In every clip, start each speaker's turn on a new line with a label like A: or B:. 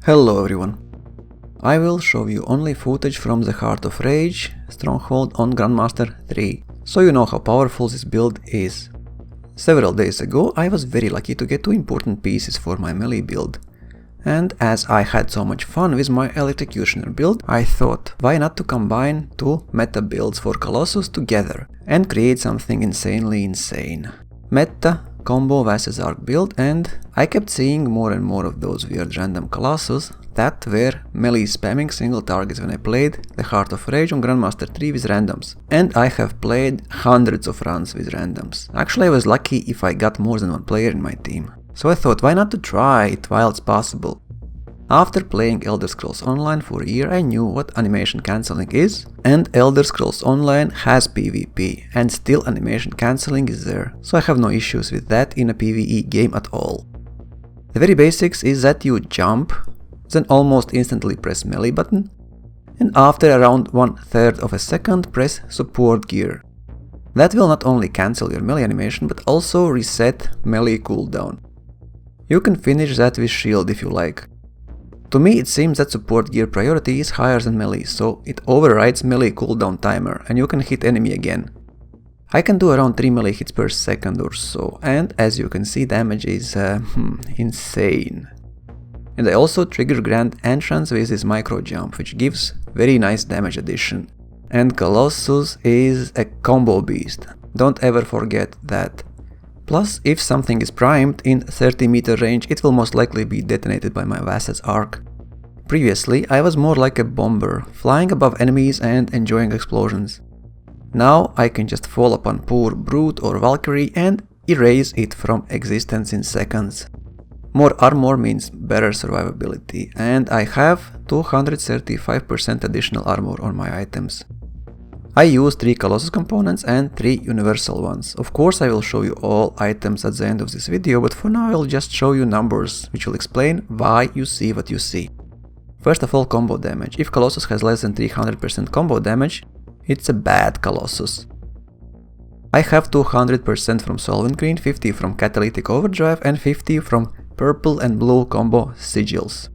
A: Hello everyone. I will show you only footage from the Heart of Rage stronghold on Grandmaster 3, so you know how powerful this build is. Several days ago I was very lucky to get two important pieces for my melee build. And as I had so much fun with my Electrocutioner build, I thought why not to combine two meta builds for Colossus together and create something insanely insane. Meta combo Vassas arc build, and I kept seeing more and more of those weird random Colossus that were melee spamming single targets when I played the Heart of Rage on Grandmaster 3 with randoms. And I have played hundreds of runs with randoms. Actually I was lucky if I got more than one player in my team. So I thought why not to try it while it's possible. After playing Elder Scrolls Online for a year I knew what animation cancelling is, and Elder Scrolls Online has PvP, and still animation cancelling is there, so I have no issues with that in a PvE game at all. The very basics is that you jump, then almost instantly press melee button, and after around 1/3 of a second press support gear. That will not only cancel your melee animation but also reset melee cooldown. You can finish that with shield if you like. To me it seems that support gear priority is higher than melee, so it overrides melee cooldown timer and you can hit enemy again. I can do around 3 melee hits per second or so, and as you can see damage is insane. And I also trigger Grand Entrance with this micro jump, which gives very nice damage addition. And Colossus is a combo beast, don't ever forget that. Plus, if something is primed in 30-meter range, it will most likely be detonated by my Vassa's arc. Previously, I was more like a bomber, flying above enemies and enjoying explosions. Now I can just fall upon poor Brute or Valkyrie and erase it from existence in seconds. More armor means better survivability, and I have 235% additional armor on my items. I use 3 Colossus components and 3 universal ones. Of course I will show you all items at the end of this video, but for now I will just show you numbers, which will explain why you see what you see. First of all, combo damage. If Colossus has less than 300% combo damage, it's a bad Colossus. I have 200% from solvent green, 50 from catalytic overdrive and 50 from purple and blue combo sigils.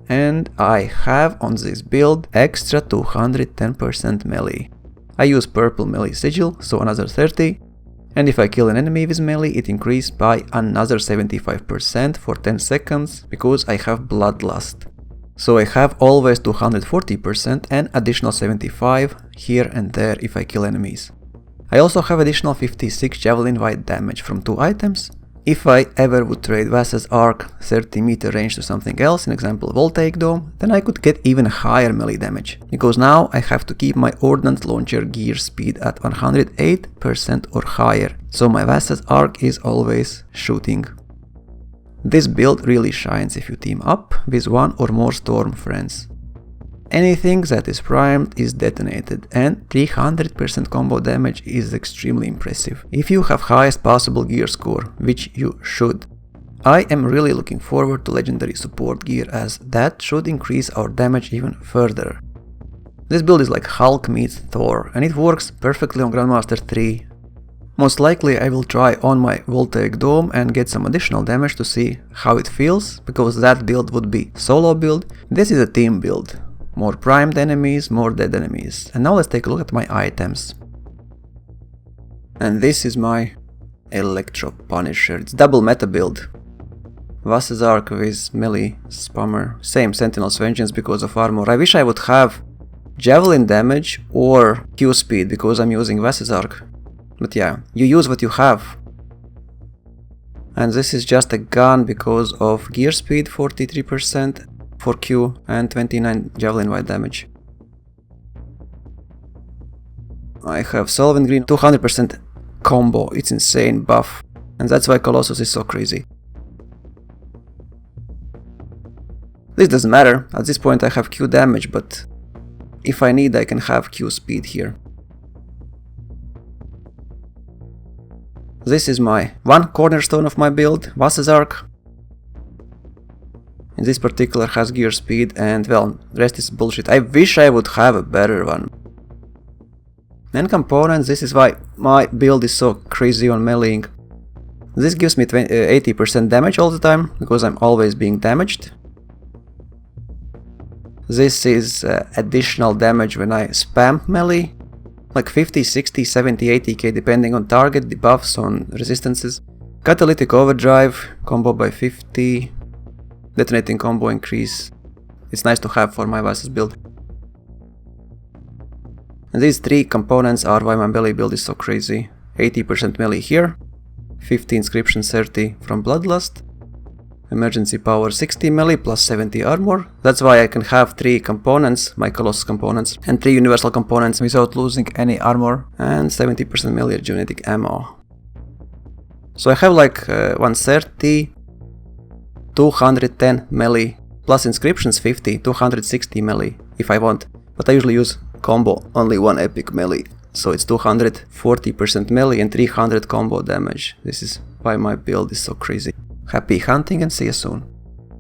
A: And I have on this build extra 210% melee. I use purple melee sigil, so another 30, and if I kill an enemy with melee it increased by another 75% for 10 seconds because I have bloodlust. So I have always 240% and additional 75 here and there if I kill enemies. I also have additional 56 javellin white damage from 2 items. If I ever would trade Vassa's arc 30-meter range to something else, in example voltaic dome, then I could get even higher melee damage, because now I have to keep my ordnance launcher gear speed at 108% or higher, so my Vassa's arc is always shooting. This build really shines if you team up with 1 or more storm friends. Anything that is primed is detonated, and 300% combo damage is extremely impressive, if you have highest possible gear score, which you should. I am really looking forward to legendary support gear, as that should increase our damage even further. This build is like Hulk meets Thor, and it works perfectly on Grandmaster 3. Most likely I will try on my voltaic dome and get some additional damage to see how it feels, because that build would be solo build. This is a team build. More primed enemies, more dead enemies. And now let's take a look at my items. And this is my Electro Punisher. It's double meta build. Vassa's arc with melee spammer. Same Sentinel's Vengeance because of armor. I wish I would have Javelin damage or Q speed because I'm using Vassa's arc. But yeah, you use what you have. And this is just a gun because of gear speed 43%. For Q and 29 javelin white damage. I have solvent green, 200% combo, it's insane buff, and that's why Colossus is so crazy. This doesn't matter, at this point I have Q damage, but if I need I can have Q speed here. This is my one cornerstone of my build, Vassa's arc. In this particular has gear speed, and well, the rest is bullshit. I wish I would have a better one. And components, this is why my build is so crazy on meleeing. This gives me 80% damage all the time, because I'm always being damaged. This is additional damage when I spam melee, like 50, 60, 70, 80k depending on target, debuffs, on resistances. Catalytic overdrive, combo by 50, detonating combo increase. It's nice to have for my vassas build. And these three components are why my melee build is so crazy. 80% melee here, 50 inscription, 30 from bloodlust, emergency power 60 melee plus 70 armor. That's why I can have 3 components, my Colossus components, and 3 universal components without losing any armor, and 70% melee genetic ammo. So I have like 130, 210 melee, plus inscriptions 50, 260 melee if I want, but I usually use combo only 1 epic melee, so it's 240% melee and 300 combo damage. This is why my build is so crazy. Happy hunting and see you soon.